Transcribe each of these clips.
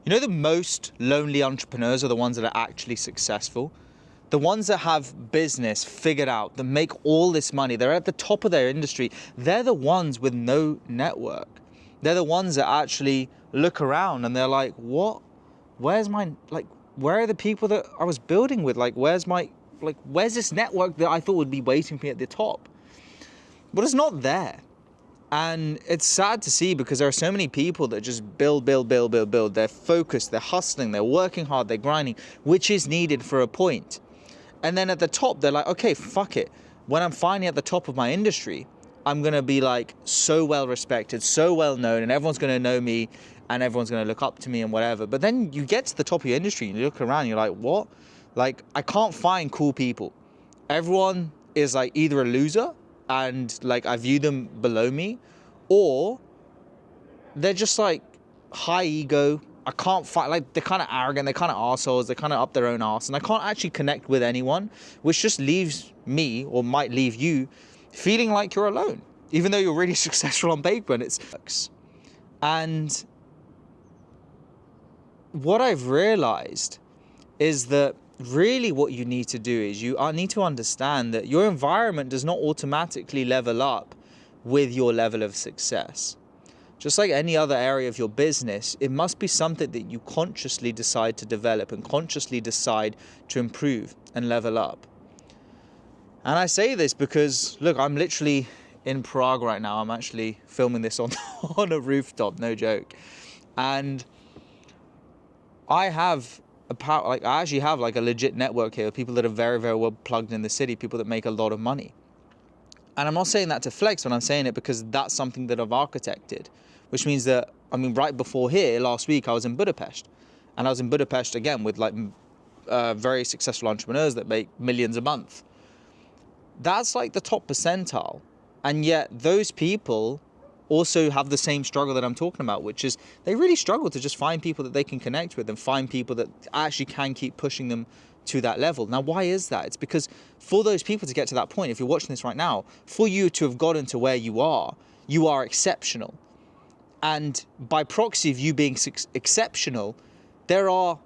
You know, the most lonely entrepreneurs are the ones that are actually successful. The ones that have business figured out, that make all this money, they're at the top of their industry. They're the ones with no network. They're the ones that actually look around and they're like, what? Where's my, like, where are the people that I was building with? Like, where's this network that I thought would be waiting for me at the top? But it's not there. And it's sad to see because there are so many people that just build. They're focused, they're hustling, they're working hard, they're grinding, which is needed for a point. And then at the top, they're like, okay, fuck it. When I'm finally at the top of my industry, I'm going to be like so well respected, so well known, and everyone's going to know me and everyone's going to look up to me and whatever. But then you get to the top of your industry and you look around and you're like, what? Like, I can't find cool people. Everyone is like either a loser and like I view them below me, or they're just like high ego. I can't find, like, they're kind of arrogant, they're kind of assholes, they're kind of up their own arse, and I can't actually connect with anyone, which just leaves me, or might leave you, feeling like you're alone, even though you're really successful on paper and it sucks. And what I've realized is that really what you need to do is you need to understand that your environment does not automatically level up with your level of success. Just like any other area of your business, it must be something that you consciously decide to develop and consciously decide to improve and level up. And I say this because, look, I'm literally in Prague right now. I'm actually filming this on a rooftop, no joke. And I actually have like a legit network here of people that are very, very well plugged in the city, people that make a lot of money. And I'm not saying that to flex, but I'm saying it because that's something that I've architected, which means that, I mean, right before here, last week, I was in Budapest. And I was in Budapest again with like very successful entrepreneurs that make millions a month. That's like the top percentile. And yet those people also have the same struggle that I'm talking about, which is they really struggle to just find people that they can connect with and find people that actually can keep pushing them to that level. Now, why is that? It's because for those people to get to that point, if you're watching this right now, for you to have gotten to where you are exceptional. And by proxy of you being exceptional, there are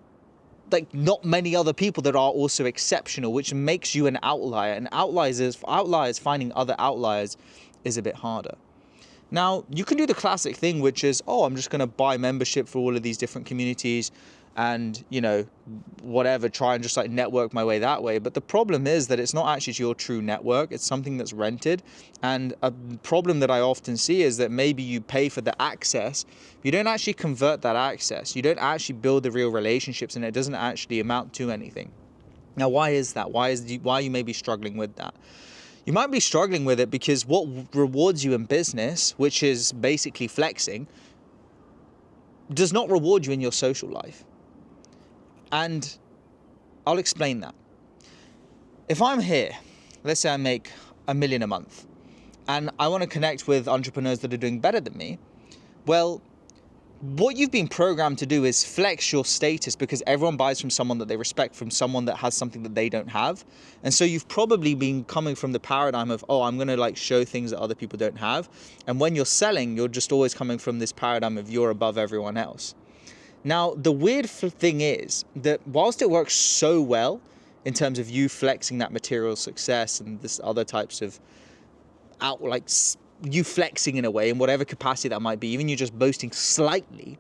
like not many other people that are also exceptional, which makes you an outlier. And outliers finding other outliers is a bit harder. Now, you can do the classic thing, which is, oh, I'm just going to buy membership for all of these different communities and, you know, whatever, try and just like network my way that way. But the problem is that it's not actually your true network. It's something that's rented. And a problem that I often see is that maybe you pay for the access, but you don't actually convert that access. You don't actually build the real relationships, and it doesn't actually amount to anything. Now, why is that? Why are you maybe struggling with that? You might be struggling with it because what rewards you in business, which is basically flexing, does not reward you in your social life. And I'll explain that. If I'm here, let's say I make $1 million a month, and I want to connect with entrepreneurs that are doing better than me, well, what you've been programmed to do is flex your status because everyone buys from someone that they respect, from someone that has something that they don't have. And so you've probably been coming from the paradigm of, oh, I'm going to like show things that other people don't have. And when you're selling, you're just always coming from this paradigm of you're above everyone else. Now, the weird thing is that whilst it works so well in terms of you flexing that material success and this other types of you flexing in a way in whatever capacity that might be, even you just boasting slightly,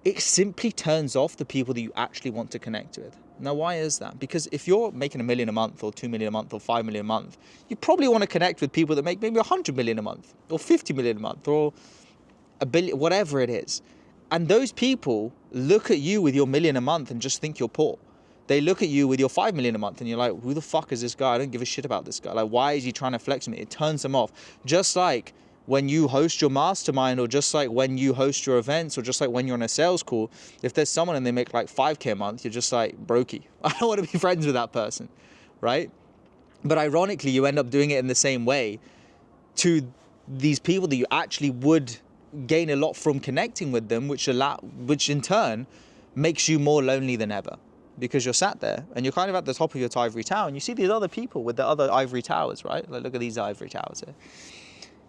it simply turns off the people that you actually want to connect with. Now, why is that? Because if you're making $1 million a month or $2 million a month or $5 million a month, you probably want to connect with people that make maybe $100 million a month or $50 million a month or $1 billion, whatever it is. And those people look at you with your $1 million a month and just think you're poor. They look at you with your 5 million a month and you're like, who the fuck is this guy? I don't give a shit about this guy. Like, why is he trying to flex me? It turns them off. Just like when you host your mastermind, or just like when you host your events, or just like when you're on a sales call, if there's someone and they make like 5K a month, you're just like, brokey. I don't want to be friends with that person, right? But ironically, you end up doing it in the same way to these people that you actually would gain a lot from connecting with them, which in turn makes you more lonely than ever. Because you're sat there and you're kind of at the top of your ivory tower and you see these other people with the other ivory towers, right? Like, look at these ivory towers here.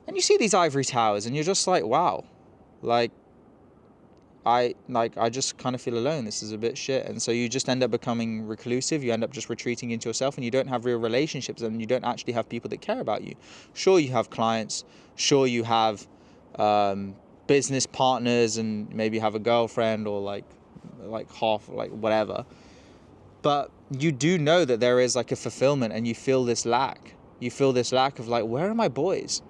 And you see these ivory towers and you're just like, wow, like, I just kind of feel alone. This is a bit shit. And so you just end up becoming reclusive. You end up just retreating into yourself, and you don't have real relationships, and you don't actually have people that care about you. Sure, you have clients. Sure, you have business partners, and maybe have a girlfriend, or like half, like whatever. But you do know that there is like a fulfillment, and you feel this lack. You feel this lack of like, where are my boys?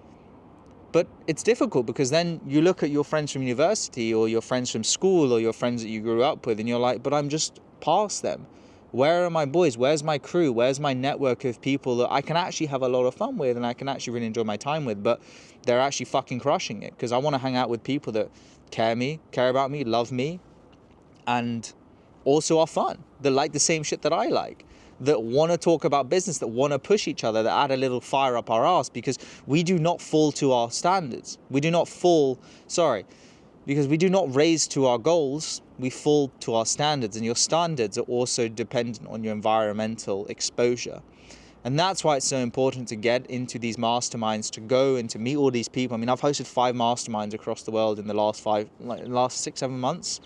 But it's difficult, because then you look at your friends from university, or your friends from school, or your friends that you grew up with, and you're like, but I'm just past them. Where are my boys? Where's my crew? Where's my network of people that I can actually have a lot of fun with, and I can actually really enjoy my time with, but they're actually fucking crushing it? Because I want to hang out with people that care about me, love me, and also are fun, that like the same shit that I like, that want to talk about business, that want to push each other, that add a little fire up our ass, because we do not fall to our standards. Because we do not raise to our goals, we fall to our standards, and your standards are also dependent on your environmental exposure. And that's why it's so important to get into these masterminds, to go and to meet all these people. I mean, I've hosted 5 masterminds across the world in the last 6-7 months.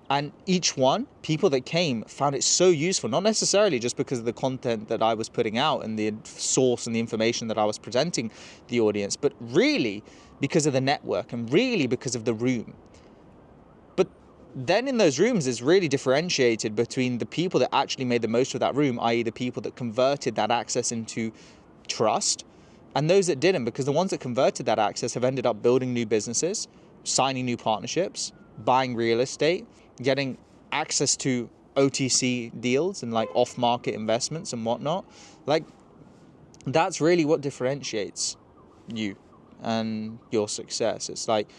And each one, people that came found it so useful, not necessarily just because of the content that I was putting out and the source and the information that I was presenting the audience, but really because of the network, and really because of the room. But then in those rooms, it's really differentiated between the people that actually made the most of that room, i.e. the people that converted that access into trust, and those that didn't, because the ones that converted that access have ended up building new businesses, signing new partnerships, buying real estate, getting access to OTC deals and like off-market investments and whatnot. Like, that's really what differentiates you and your success. It's like,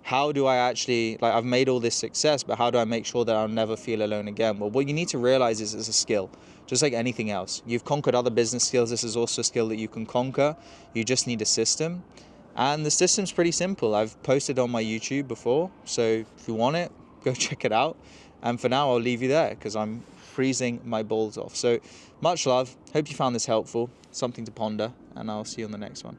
how do I actually, like, I've made all this success, but how do I make sure that I'll never feel alone again? Well, what you need to realize is it's a skill, just like anything else. You've conquered other business skills. This is also a skill that you can conquer. You just need a system. And the system's pretty simple. I've posted on my YouTube before, so if you want it, go check it out. And for now, I'll leave you there, because I'm freezing my balls off. So much love. Hope you found this helpful, something to ponder, and I'll see you on the next one.